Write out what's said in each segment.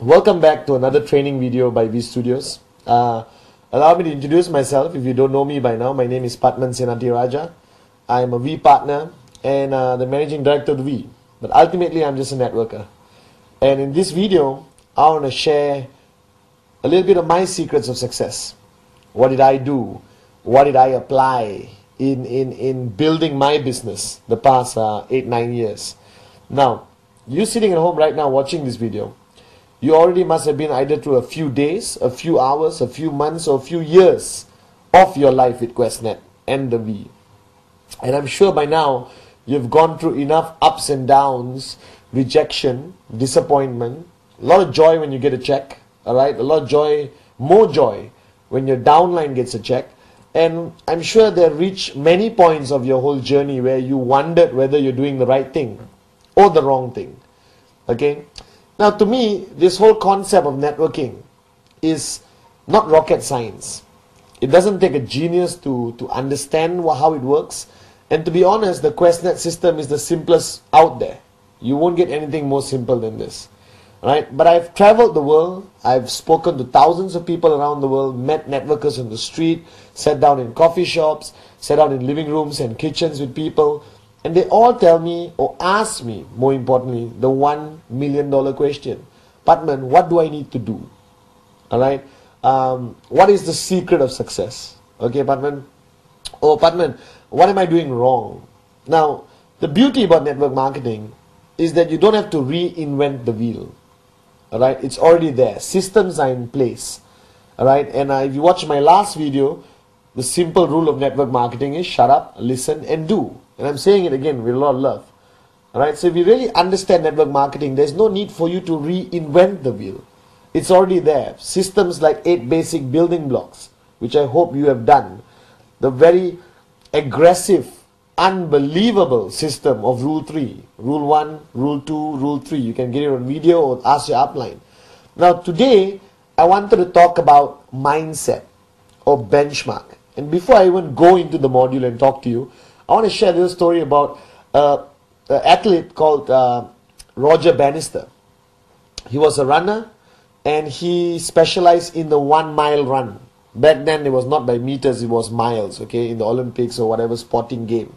Welcome back to another training video by V Studios. Allow me to introduce myself. If you don't know me by now, my name is Patman Senati Raja. I am a V partner and the managing director of the V. But ultimately, I'm just a networker. And in this video, I want to share a little bit of my secrets of success. What did I do? What did I apply in building my business the past 8-9 years? Now, you sitting at home right now watching this video, you already must have been either through a few days, a few hours, a few months, or a few years of your life with QuestNet and the V. And I'm sure by now you've gone through enough ups and downs, rejection, disappointment, a lot of joy when you get a check, alright? A lot of joy, more joy when your downline gets a check. And I'm sure there reached many points of your whole journey where you wondered whether you're doing the right thing or the wrong thing. Okay? Now, to me, this whole concept of networking is not rocket science. It doesn't take a genius to understand how it works. And to be honest, the QuestNet system is the simplest out there. You won't get anything more simple than this. Right? But I've traveled the world. I've spoken to thousands of people around the world, met networkers on the street, sat down in coffee shops, sat down in living rooms and kitchens with people. And they all tell me, or ask me, more importantly, the $1 million question. Patman, what do I need to do? Alright? What is the secret of success? Okay, Patman? Oh, Patman, what am I doing wrong? Now, the beauty about network marketing is that you don't have to reinvent the wheel. Alright? It's already there. Systems are in place. Alright? And if you watch my last video, the simple rule of network marketing is shut up, listen, and do. And I'm saying it again with a lot of love. Alright, so if you really understand network marketing, there's no need for you to reinvent the wheel. It's already there. Systems like 8 basic building blocks, which I hope you have done. The very aggressive, unbelievable system of Rule 3. Rule 1, Rule 2, Rule 3. You can get it on video or ask your upline. Now today, I wanted to talk about mindset or benchmark. And before I even go into the module and talk to you, I want to share a little story about an athlete called Roger Bannister. He was a runner and he specialized in the 1 mile run. Back then it was not by meters, it was miles, okay, in the Olympics or whatever sporting game.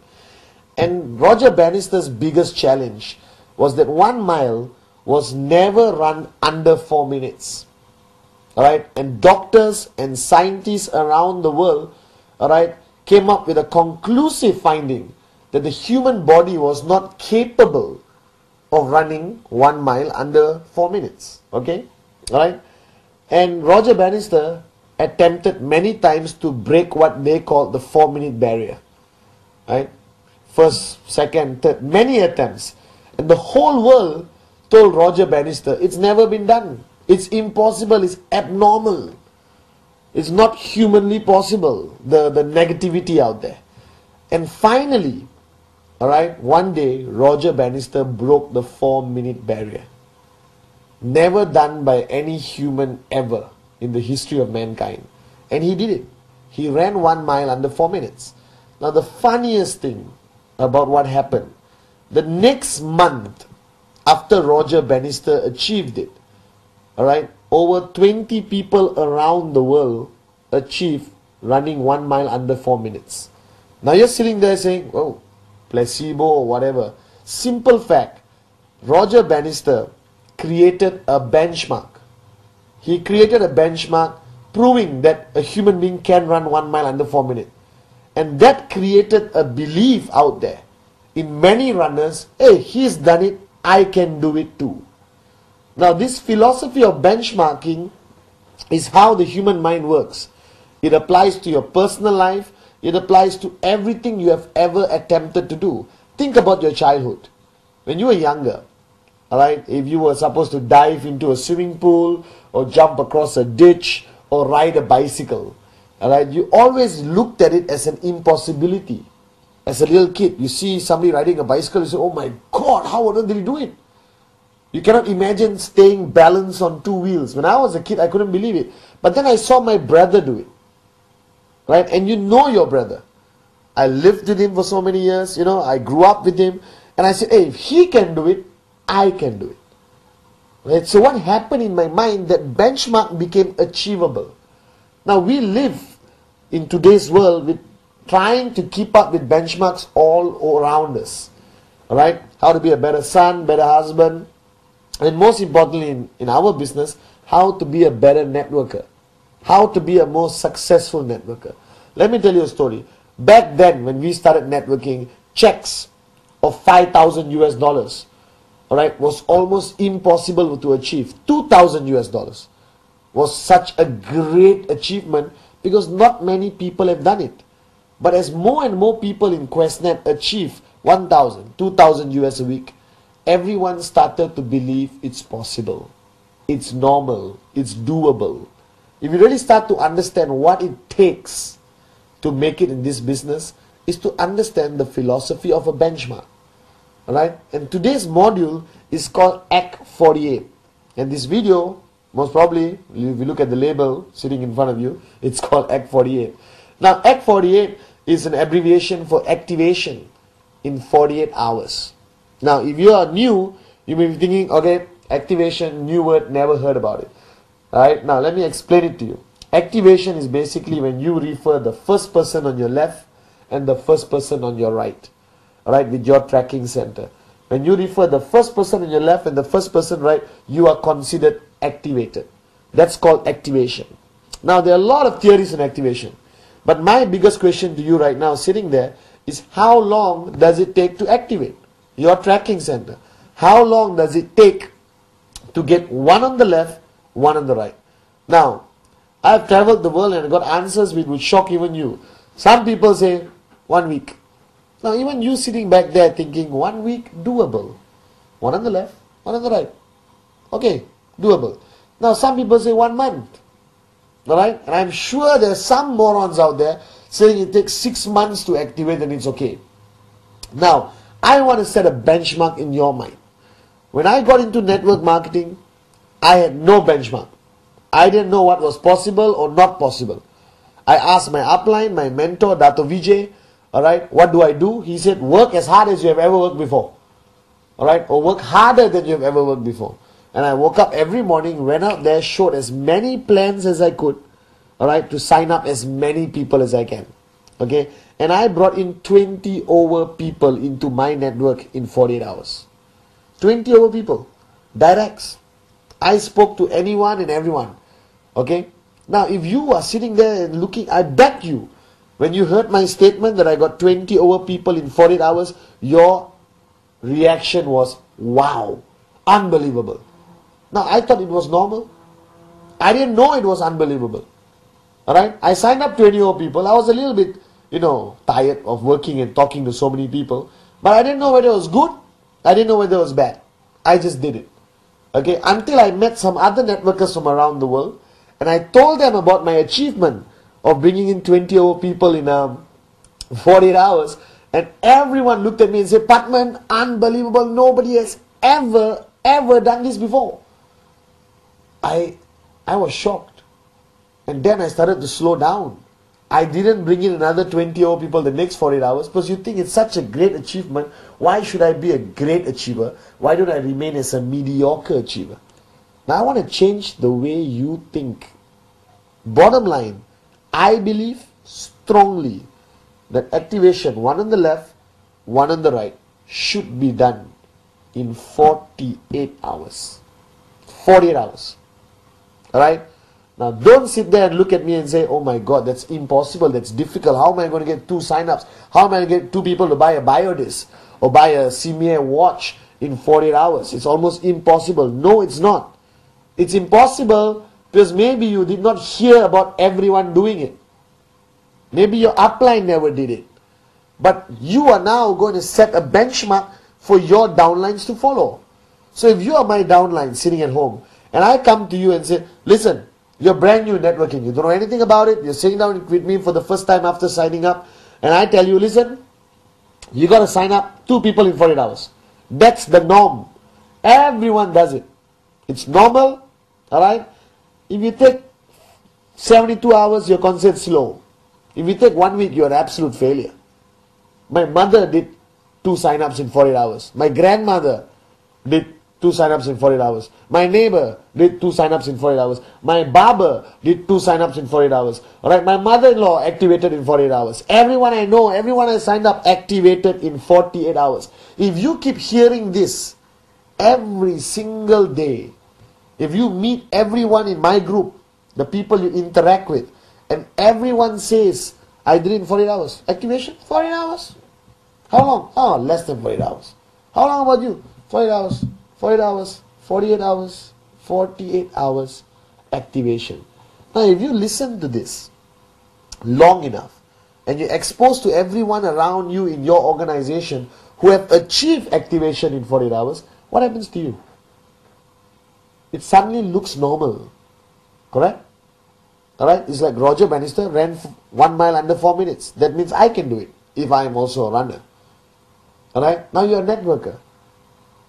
And Roger Bannister's biggest challenge was that 1 mile was never run under 4 minutes. Alright, and doctors and scientists around the world, alright, came up with a conclusive finding that the human body was not capable of running 1 mile under 4 minutes. Okay? Alright? And Roger Bannister attempted many times to break what they called the 4-minute barrier. Right? First, second, third, many attempts. And the whole world told Roger Bannister, it's never been done. It's impossible. It's abnormal. It's not humanly possible, the negativity out there. And finally, alright, one day, Roger Bannister broke the 4-minute barrier. Never done by any human ever in the history of mankind. And he did it. He ran 1 mile under 4 minutes. Now the funniest thing about what happened, the next month after Roger Bannister achieved it, alright, over 20 people around the world achieve running 1 mile under 4 minutes. Now you're sitting there saying, oh, placebo or whatever. Simple fact, Roger Bannister created a benchmark. He created a benchmark proving that a human being can run 1 mile under 4 minutes. And that created a belief out there in many runners, hey, he's done it, I can do it too. Now this philosophy of benchmarking is how the human mind works. It applies to your personal life. It applies to everything you have ever attempted to do. Think about your childhood. When you were younger, alright, if you were supposed to dive into a swimming pool or jump across a ditch or ride a bicycle, alright, you always looked at it as an impossibility. As a little kid, you see somebody riding a bicycle, you say, oh my God, how on earth did he do it? You cannot imagine staying balanced on 2 wheels. When I was a kid, I couldn't believe it. But then I saw my brother do it. Right? And you know your brother. I lived with him for so many years. You know, I grew up with him. And I said, hey, if he can do it, I can do it. Right? So what happened in my mind, that benchmark became achievable. Now we live in today's world with trying to keep up with benchmarks all around us. Alright? How to be a better son, better husband, and most importantly in our business, how to be a better networker. How to be a more successful networker. Let me tell you a story. Back then when we started networking, checks of 5,000 US dollars, alright, was almost impossible to achieve. 2,000 US dollars was such a great achievement because not many people have done it. But as more and more people in QuestNet achieve 1,000, 2,000 US a week, everyone started to believe it's possible. It's normal. It's doable. If you really start to understand what it takes to make it in this business, is to understand the philosophy of a benchmark. Alright? And today's module is called Act 48. And this video, most probably, if you look at the label sitting in front of you, it's called Act 48. Now, Act 48 is an abbreviation for activation in 48 hours. Now, if you are new, you may be thinking, okay, activation, new word, never heard about it. Alright, now let me explain it to you. Activation is basically when you refer the first person on your left and the first person on your right. Alright, with your tracking center. When you refer the first person on your left and the first person right, you are considered activated. That's called activation. Now, there are a lot of theories in activation. But my biggest question to you right now, sitting there, is how long does it take to activate your tracking center? How long does it take to get one on the left, one on the right? Now, I've traveled the world and got answers which would shock even you. Some people say 1 week. Now, even you sitting back there thinking 1 week, doable. One on the left, one on the right. Okay, doable. Now, some people say 1 month. Alright? And I'm sure there's some morons out there saying it takes 6 months to activate and it's okay. Now, I want to set a benchmark in your mind. When I got into network marketing, I had no benchmark. I didn't know what was possible or not possible. I asked my upline, my mentor, Dato Vijay, alright, what do I do? He said, work as hard as you have ever worked before. Alright, or work harder than you have ever worked before. And I woke up every morning, went out there, showed as many plans as I could, alright, to sign up as many people as I can. Okay, and I brought in 20 over people into my network in 48 hours. 20 over people, directs. I spoke to anyone and everyone. Okay, now if you are sitting there and looking, I bet you, when you heard my statement that I got 20 over people in 48 hours, your reaction was, wow, unbelievable. Now, I thought it was normal. I didn't know it was unbelievable. Alright, I signed up 20 over people. I was a little bit, tired of working and talking to so many people. But I didn't know whether it was good. I didn't know whether it was bad. I just did it. Okay, until I met some other networkers from around the world. And I told them about my achievement of bringing in 20 over people in 48 hours. And everyone looked at me and said, Patman, unbelievable. Nobody has ever done this before. I was shocked. And then I started to slow down. I didn't bring in another 20 over people the next 48 hours because you think it's such a great achievement. Why should I be a great achiever? Why don't I remain as a mediocre achiever? Now I want to change the way you think. Bottom line, I believe strongly that activation, one on the left, one on the right, should be done in 48 hours. 48 hours. Alright? Now don't sit there and look at me and say, oh my God, that's impossible, that's difficult. How am I going to get 2 sign-ups? How am I going to get 2 people to buy a biodisc or buy a CMA watch in 48 hours? It's almost impossible. No, it's not. It's impossible because maybe you did not hear about everyone doing it. Maybe your upline never did it. But you are now going to set a benchmark for your downlines to follow. So if you are my downline sitting at home and I come to you and say, listen, you're brand new in networking, you don't know anything about it, you're sitting down with me for the first time after signing up, and I tell you, listen, you got to sign up 2 people in 48 hours. That's the norm. Everyone does it. It's normal. Alright? If you take 72 hours, you're considered slow. If you take 1 week, you're an absolute failure. My mother did 2 sign-ups in 48 hours. My grandmother did 2 sign-ups in 48 hours. My neighbor did 2 sign-ups in 48 hours. My barber did 2 sign-ups in 48 hours. Alright, my mother-in-law activated in 48 hours. Everyone I know, everyone I signed up activated in 48 hours. If you keep hearing this every single day, if you meet everyone in my group, the people you interact with, and everyone says, I did it in 48 hours. Activation? 48 hours. How long? Oh, less than 48 hours. How long about you? 48 hours. 48 hours, 48 hours, 48 hours activation. Now, if you listen to this long enough and you're exposed to everyone around you in your organization who have achieved activation in 48 hours, what happens to you? It suddenly looks normal. Correct? Alright? It's like Roger Bannister ran 1 mile under 4 minutes. That means I can do it if I am also a runner. Alright? Now you're a networker.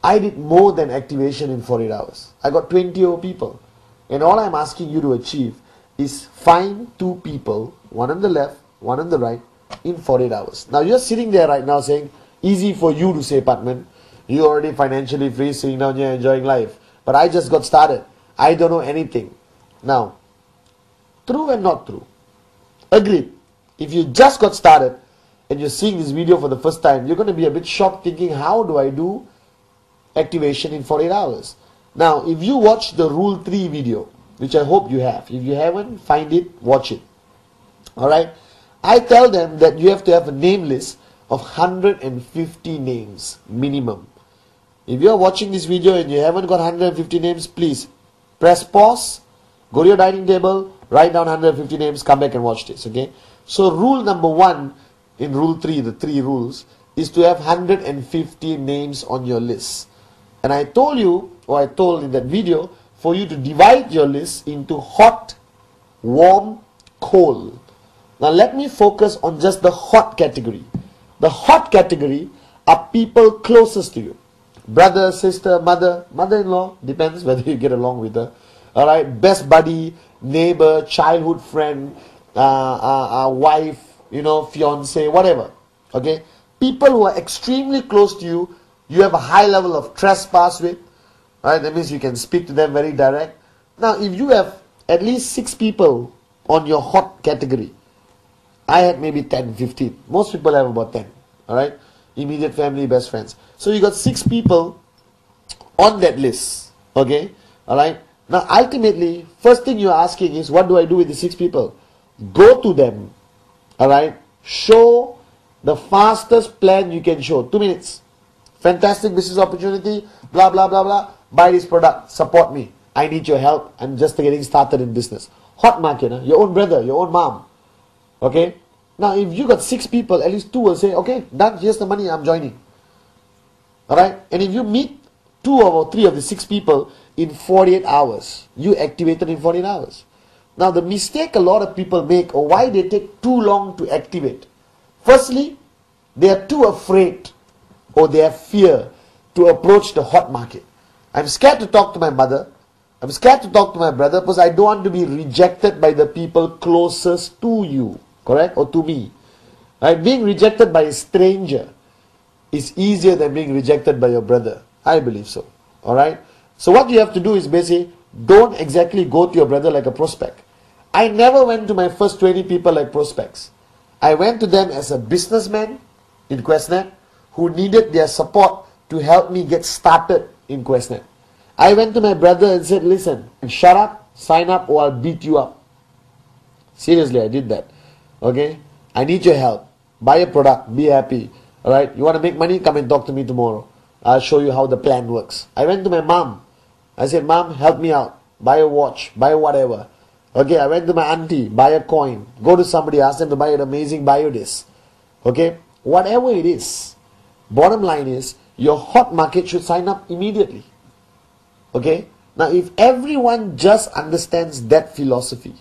I did more than activation in 48 hours. I got 20 over people. And all I'm asking you to achieve is find 2 people, one on the left, one on the right, in 48 hours. Now you're sitting there right now saying, easy for you to say, Patman. You're already financially free, sitting down here enjoying life. But I just got started. I don't know anything. Now, true and not true. Agreed. If you just got started and you're seeing this video for the first time, you're going to be a bit shocked thinking, how do I do activation in 48 hours? Now, if you watch the Rule 3 video, which I hope you have, if you haven't, find it, watch it. Alright? I tell them that you have to have a name list of 150 names minimum. If you are watching this video and you haven't got 150 names, please press pause, go to your dining table, write down 150 names, come back and watch this. Okay? So rule number 1 in Rule 3, the 3 rules, is to have 150 names on your list. And I told you, or I told in that video, for you to divide your list into hot, warm, cold. Now let me focus on just the hot category. The hot category are people closest to you. Brother, sister, mother, mother-in-law, depends whether you get along with her. Alright, best buddy, neighbor, childhood friend, wife, fiance, whatever. Okay, people who are extremely close to you, you have a high level of trespass with. Right? That means you can speak to them very direct. Now, if you have at least 6 people on your hot category, I had maybe 10, 15. Most people have about 10. Alright? Immediate family, best friends. So you got 6 people on that list. Okay? Alright? Now, ultimately, first thing you're asking is, what do I do with the 6 people? Go to them. Alright? Show the fastest plan you can show. 2 minutes. Fantastic business opportunity, blah, blah, blah, blah. Buy this product, support me. I need your help. I'm just getting started in business. Hot market, your own brother, your own mom. Okay? Now, if you got 6 people, at least 2 will say, okay, done, here's the money, I'm joining. Alright? And if you meet 2 or 3 of the 6 people in 48 hours, you activated in 48 hours. Now, the mistake a lot of people make, or why they take too long to activate. Firstly, they are too afraid, or they have fear to approach the hot market. I'm scared to talk to my mother. I'm scared to talk to my brother because I don't want to be rejected by the people closest to you. Correct? Or to me. Right? Being rejected by a stranger is easier than being rejected by your brother. I believe so. Alright? So what you have to do is basically, don't exactly go to your brother like a prospect. I never went to my first 20 people like prospects. I went to them as a businessman in QuestNet who needed their support to help me get started in QuestNet. I went to my brother and said, listen, shut up, sign up, or I'll beat you up. Seriously, I did that. Okay? I need your help. Buy a product, be happy. Alright? You want to make money? Come and talk to me tomorrow. I'll show you how the plan works. I went to my mom. I said, Mom, help me out. Buy a watch, buy whatever. Okay, I went to my auntie, buy a coin. Go to somebody, ask them to buy an amazing biodisc. Okay? Whatever it is. Bottom line is, your hot market should sign up immediately. Okay? Now, if everyone just understands that philosophy,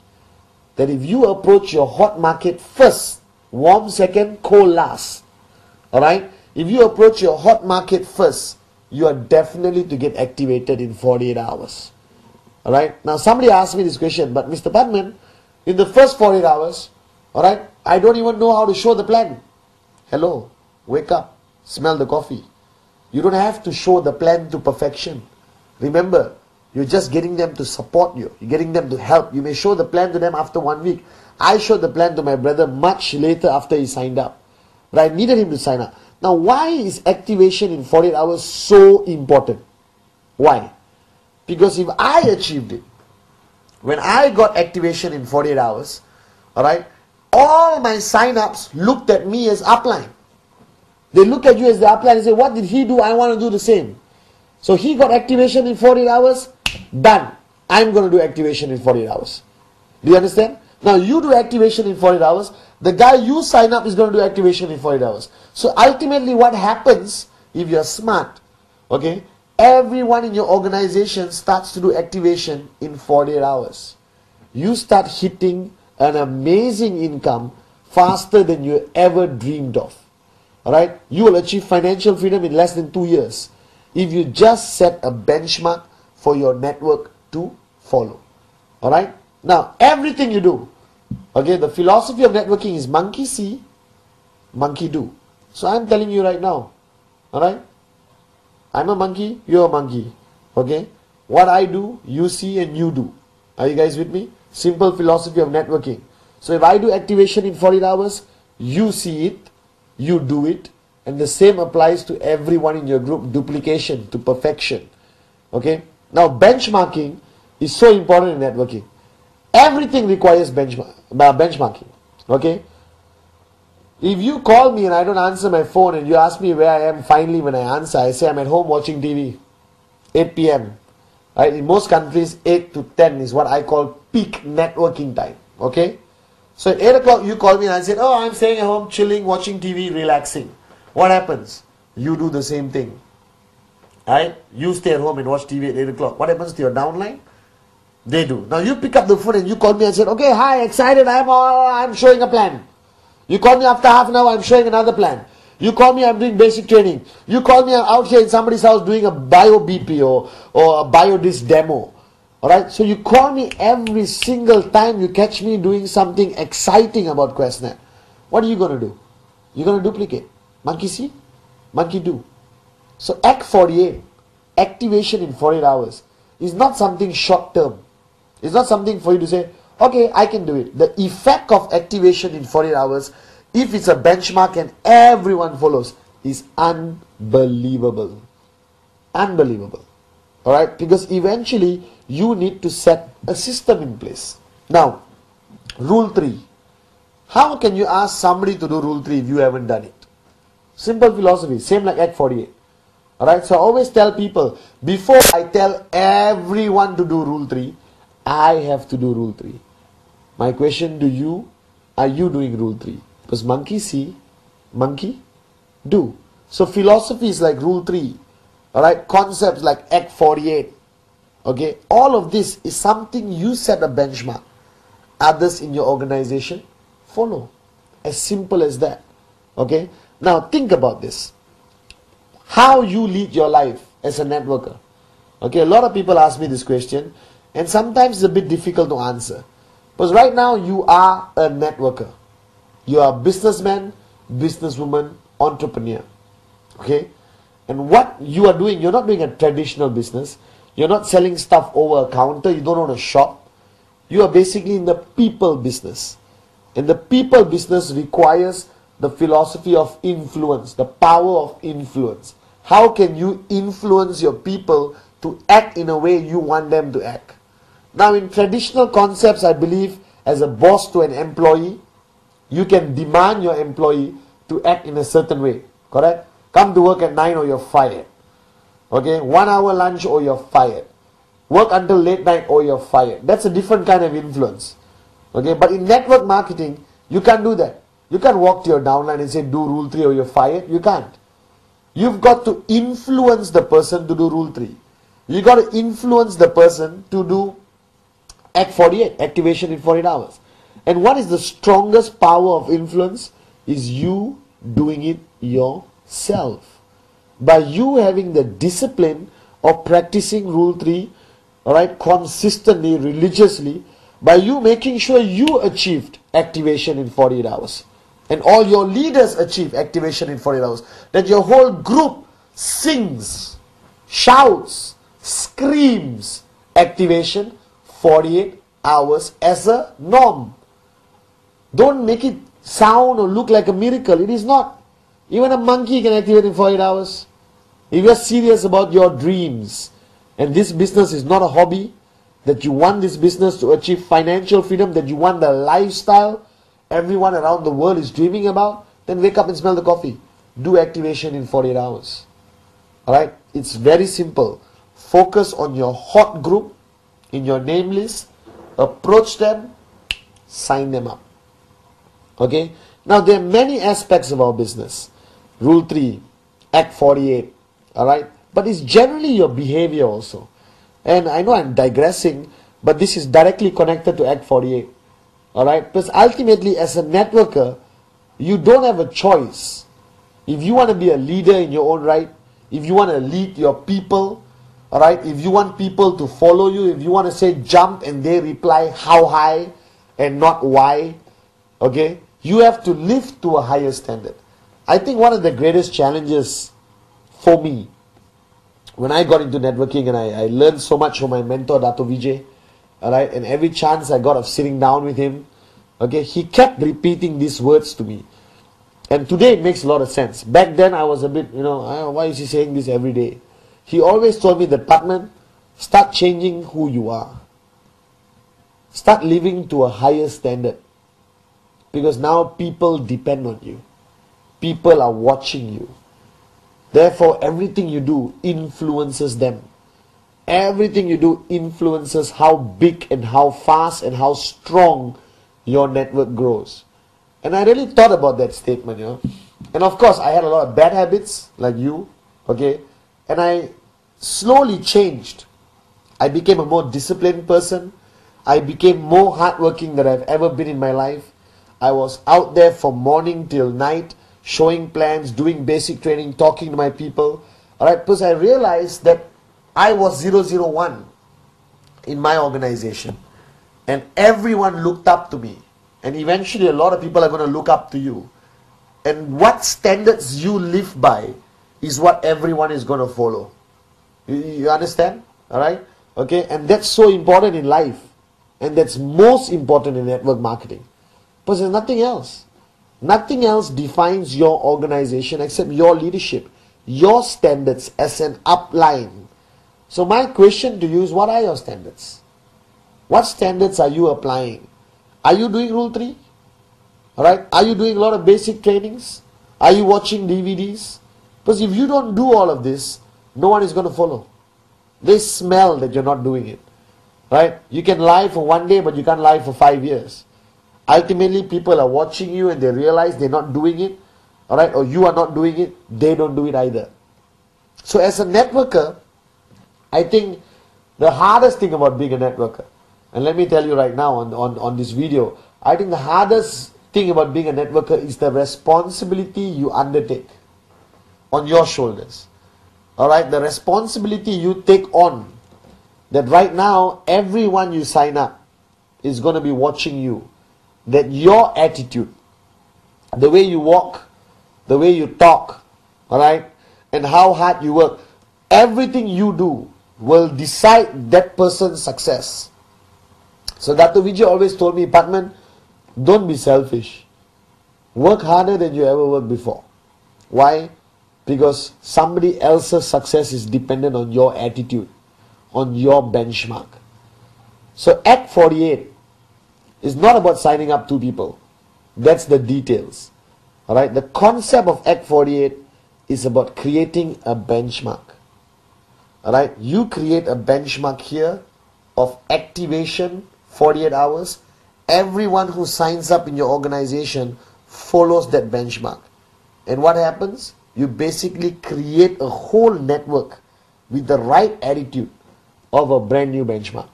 that if you approach your hot market first, warm second, cold last. Alright? If you approach your hot market first, you are definitely to get activated in 48 hours. Alright? Now, somebody asked me this question, but Mr. Padman, in the first 48 hours, alright, I don't even know how to show the plan. Hello? Wake up. Smell the coffee. You don't have to show the plan to perfection. Remember, you're just getting them to support you. You're getting them to help. You may show the plan to them after 1 week. I showed the plan to my brother much later after he signed up. But I needed him to sign up. Now, why is activation in 48 hours so important? Why? Because if I achieved it, when I got activation in 48 hours, alright, all my sign-ups looked at me as upline. They look at you as the upline and say, what did he do? I want to do the same. So he got activation in 48 hours, done. I'm going to do activation in 48 hours. Do you understand? Now you do activation in 48 hours, the guy you sign up is going to do activation in 48 hours. So ultimately what happens, if you're smart, okay, everyone in your organization starts to do activation in 48 hours. You start hitting an amazing income faster than you ever dreamed of. Alright? You will achieve financial freedom in less than 2 years if you just set a benchmark for your network to follow. Alright? Now, everything you do, okay, the philosophy of networking is monkey see, monkey do. So I'm telling you right now, alright? I'm a monkey, you're a monkey. Okay? What I do, you see and you do. Are you guys with me? Simple philosophy of networking. So if I do activation in 48 hours, you see it, you do it, and the same applies to everyone in your group. Duplication to perfection. Okay? Now benchmarking is so important in networking. Everything requires benchmarking. Okay? If you call me and I don't answer my phone and you ask me where I am finally when I answer, I say I'm at home watching TV. 8 p.m. Right? In most countries, 8 to 10 is what I call peak networking time. Okay? So at 8 o'clock you call me and I said, oh, I'm staying at home, chilling, watching TV, relaxing. What happens? You do the same thing. Right? You stay at home and watch TV at 8 o'clock. What happens to your downline? They do. Now you pick up the phone and you call me and said, okay, hi, excited, I'm showing a plan. You call me after half an hour, I'm showing another plan. You call me, I'm doing basic training. You call me, I'm out here in somebody's house doing a bio BP or a biodisc demo. Alright, so you call me every single time you catch me doing something exciting about QuestNet. What are you going to do? You're going to duplicate. Monkey see, monkey do. So Act 48, activation in 48 hours, is not something short term. It's not something for you to say, okay, I can do it. The effect of activation in 48 hours, if it's a benchmark and everyone follows, is unbelievable. Unbelievable. Alright? Because eventually you need to set a system in place. Now, rule 3. How can you ask somebody to do rule 3 if you haven't done it? Simple philosophy, same like Act 48. Alright, so I always tell people, before I tell everyone to do rule 3, I have to do rule 3. My question to you, are you doing rule 3? Because monkey see, monkey do. So philosophy is like rule 3. Alright, concepts like Act 48. Okay, all of this is something you set a benchmark. Others in your organization follow. As simple as that. Okay, now think about this. How you lead your life as a networker. Okay, a lot of people ask me this question and sometimes it's a bit difficult to answer. Because right now you are a networker. You are a businessman, businesswoman, entrepreneur. Okay, and what you are doing, you're not doing a traditional business. You're not selling stuff over a counter. You don't own a shop. You are basically in the people business. And the people business requires the philosophy of influence, the power of influence. How can you influence your people to act in a way you want them to act? Now in traditional concepts, I believe as a boss to an employee, you can demand your employee to act in a certain way. Correct? Come to work at 9 or you're fired. Okay? 1 hour lunch or you're fired. Work until late night or you're fired. That's a different kind of influence. Okay? But in network marketing, you can't do that. You can't walk to your downline and say do rule 3 or you're fired. You can't. You've got to influence the person to do rule 3. You've got to influence the person to do Act 48, activation in 48 hours. And what is the strongest power of influence? Is you doing it yourself. By you having the discipline of practicing rule 3, alright, consistently, religiously, by you making sure you achieved activation in 48 hours. And all your leaders achieve activation in 48 hours. That your whole group sings, shouts, screams activation 48 hours as a norm. Don't make it sound or look like a miracle. It is not. Even a monkey can activate in 48 hours. If you're serious about your dreams, and this business is not a hobby, that you want this business to achieve financial freedom, that you want the lifestyle everyone around the world is dreaming about, then wake up and smell the coffee. Do activation in 48 hours. Alright? It's very simple. Focus on your hot group in your name list. Approach them. Sign them up. Okay? Now there are many aspects of our business. Rule 3. Act 48. Alright? But it's generally your behavior also. And I know I'm digressing, but this is directly connected to Act 48. Alright? Because ultimately, as a networker, you don't have a choice. If you want to be a leader in your own right, if you want to lead your people, alright, if you want people to follow you, if you want to say jump and they reply how high and not why, okay, you have to live to a higher standard. I think one of the greatest challenges for me, when I got into networking and I learned so much from my mentor, Dato Vijay, alright, and every chance I got of sitting down with him, okay, he kept repeating these words to me. And today it makes a lot of sense. Back then I was a bit, why is he saying this every day? He always told me that, Patman, start changing who you are. Start living to a higher standard. Because now people depend on you. People are watching you. Therefore, everything you do influences them. Everything you do influences how big and how fast and how strong your network grows. And I really thought about that statement, And of course, I had a lot of bad habits, like you, okay? And I slowly changed. I became a more disciplined person. I became more hardworking than I've ever been in my life. I was out there from morning till night, showing plans, doing basic training, talking to my people. Alright, because I realized that I was 001 in my organization. And everyone looked up to me. And eventually a lot of people are going to look up to you. And what standards you live by is what everyone is going to follow. You understand? Alright? Okay? And that's so important in life. And that's most important in network marketing. Because there's nothing else. Nothing else defines your organization except your leadership. Your standards as an upline. So my question to you is, what are your standards? What standards are you applying? Are you doing Rule 3? Alright? Are you doing a lot of basic trainings? Are you watching DVDs? Because if you don't do all of this, no one is going to follow. They smell that you're not doing it. Right? You can lie for one day, but you can't lie for 5 years. Ultimately, people are watching you and they realize they're not doing it. Alright? Or you are not doing it. They don't do it either. So as a networker, I think the hardest thing about being a networker, and let me tell you right now on this video, I think the hardest thing about being a networker is the responsibility you undertake on your shoulders. Alright, the responsibility you take on, that right now everyone you sign up is going to be watching you. That your attitude, the way you walk, the way you talk, alright, and how hard you work, everything you do will decide that person's success. So Dr. Vijay always told me, Patman, don't be selfish. Work harder than you ever worked before. Why? Because somebody else's success is dependent on your attitude, on your benchmark. So Act 48 is not about signing up 2 people. That's the details. Alright? The concept of Act 48 is about creating a benchmark. Alright? You create a benchmark here of activation 48 hours. Everyone who signs up in your organization follows that benchmark. And what happens? You basically create a whole network with the right attitude of a brand new benchmark.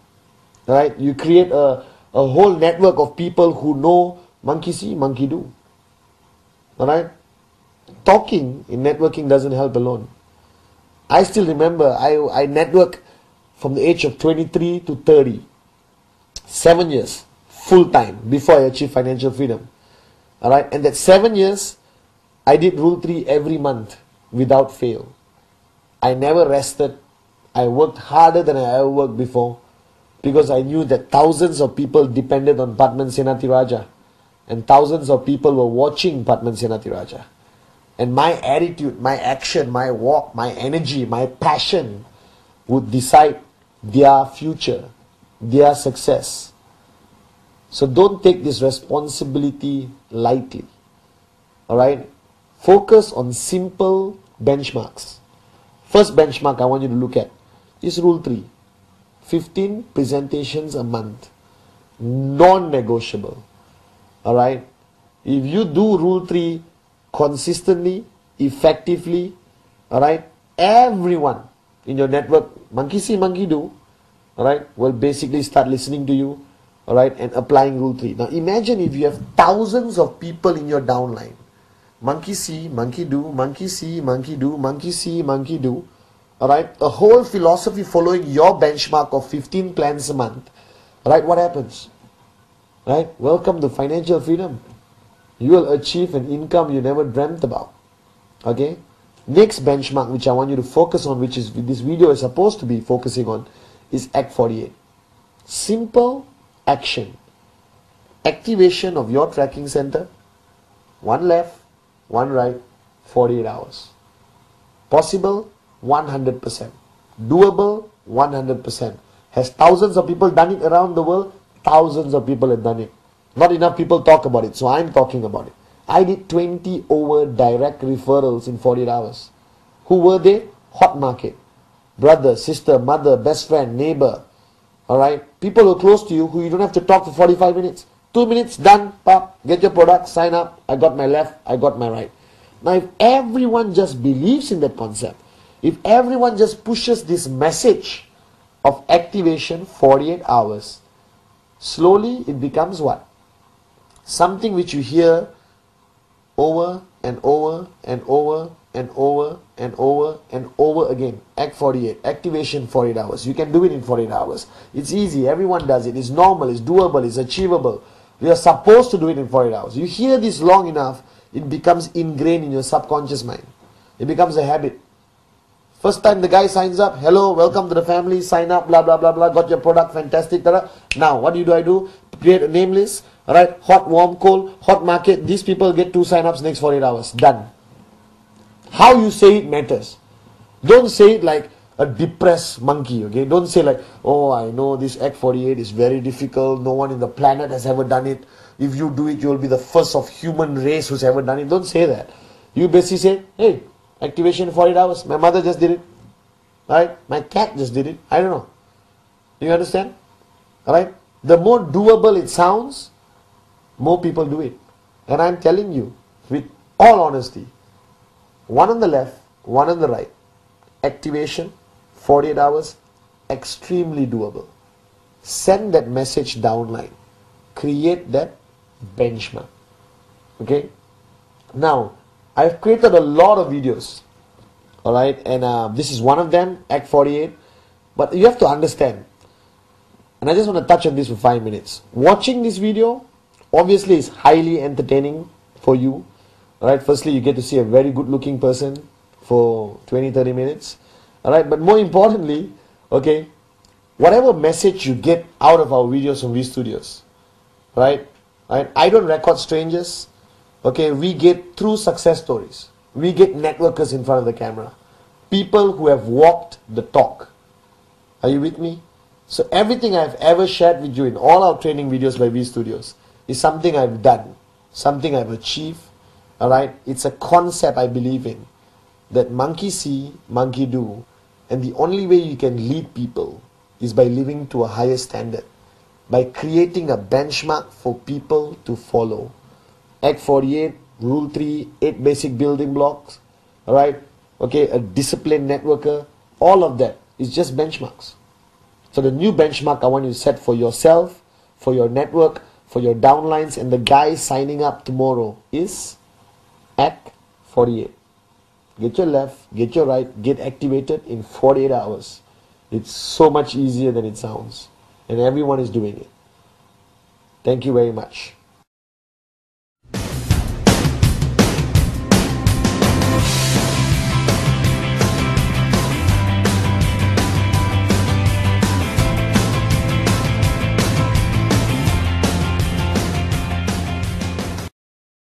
Right? You create a whole network of people who know monkey see, monkey do. Alright? Talking in networking doesn't help alone. I still remember I network from the age of 23 to 30. 7 years, full time, before I achieved financial freedom. Alright? And that 7 years, I did Rule 3 every month without fail. I never rested. I worked harder than I ever worked before because I knew that thousands of people depended on Padman Senatiraja and thousands of people were watching Padman Senatiraja. And my attitude, my action, my walk, my energy, my passion would decide their future, their success. So don't take this responsibility lightly. Alright? Focus on simple benchmarks. First benchmark I want you to look at is Rule 3. 15 presentations a month. Non-negotiable. Alright? If you do Rule 3 consistently, effectively, alright, everyone in your network, monkey see, monkey do, alright, will basically start listening to you, alright, and applying Rule 3. Now imagine if you have thousands of people in your downline. Monkey see, monkey do, monkey see, monkey do, monkey see, monkey do. Alright, a whole philosophy following your benchmark of 15 plans a month. Alright, what happens? Right, welcome to financial freedom. You will achieve an income you never dreamt about. Okay? Next benchmark which I want you to focus on, which is this video is supposed to be focusing on, is Act 48. Simple action. Activation of your tracking center. One left, one right, 48 hours. Possible, 100%. Doable, 100%. Has thousands of people done it around the world? Thousands of people have done it. Not enough people talk about it, so I'm talking about it. I did 20 over direct referrals in 48 hours. Who were they? Hot market. Brother, sister, mother, best friend, neighbor. Alright? People who are close to you who you don't have to talk for 45 minutes. 2 minutes, done, pop, get your product, sign up. I got my left, I got my right. Now if everyone just believes in that concept, if everyone just pushes this message of activation 48 hours, slowly it becomes what? Something which you hear over and over and over and over and over and over again. Act 48, activation 48 hours. You can do it in 48 hours. It's easy, everyone does it. It's normal, it's doable, it's achievable. We are supposed to do it in 48 hours. You hear this long enough, it becomes ingrained in your subconscious mind. It becomes a habit. First time the guy signs up, hello, welcome to the family, sign up, blah, blah, blah, blah, got your product, fantastic. Tada. Now, what do? I do? Create a name list, alright, hot, warm, cold, hot market. These people get 2 sign-ups next 48 hours. Done. How you say it matters. Don't say it like a depressed monkey, okay? Don't say like, oh, I know this Act 48 is very difficult. No one in the planet has ever done it. If you do it, you will be the first of human race who's ever done it. Don't say that. You basically say, hey, activation 48 hours. My mother just did it. Right? My cat just did it. I don't know. Do you understand? Alright? The more doable it sounds, more people do it. And I'm telling you, with all honesty, one on the left, one on the right, activation, 48 hours, extremely doable. Send that message downline. Create that benchmark. Okay? Now, I've created a lot of videos. Alright, and this is one of them, Act 48. But you have to understand, and I just want to touch on this for 5 minutes. Watching this video, obviously, is highly entertaining for you. Alright, firstly, you get to see a very good looking person for 20-30 minutes. Alright, but more importantly, okay, whatever message you get out of our videos from V Studios, right? I don't record strangers. Okay, we get true success stories. We get networkers in front of the camera. People who have walked the talk. Are you with me? So everything I've ever shared with you in all our training videos by V Studios is something I've done, something I've achieved. Alright, it's a concept I believe in, that monkey see, monkey do, and the only way you can lead people is by living to a higher standard, by creating a benchmark for people to follow. Act 48, Rule 3, 8 basic building blocks, alright, okay, a disciplined networker, all of that is just benchmarks. So the new benchmark I want you to set for yourself, for your network, for your downlines, and the guys signing up tomorrow is Act 48. Get your left, get your right, get activated in 48 hours. It's so much easier than it sounds. And everyone is doing it. Thank you very much.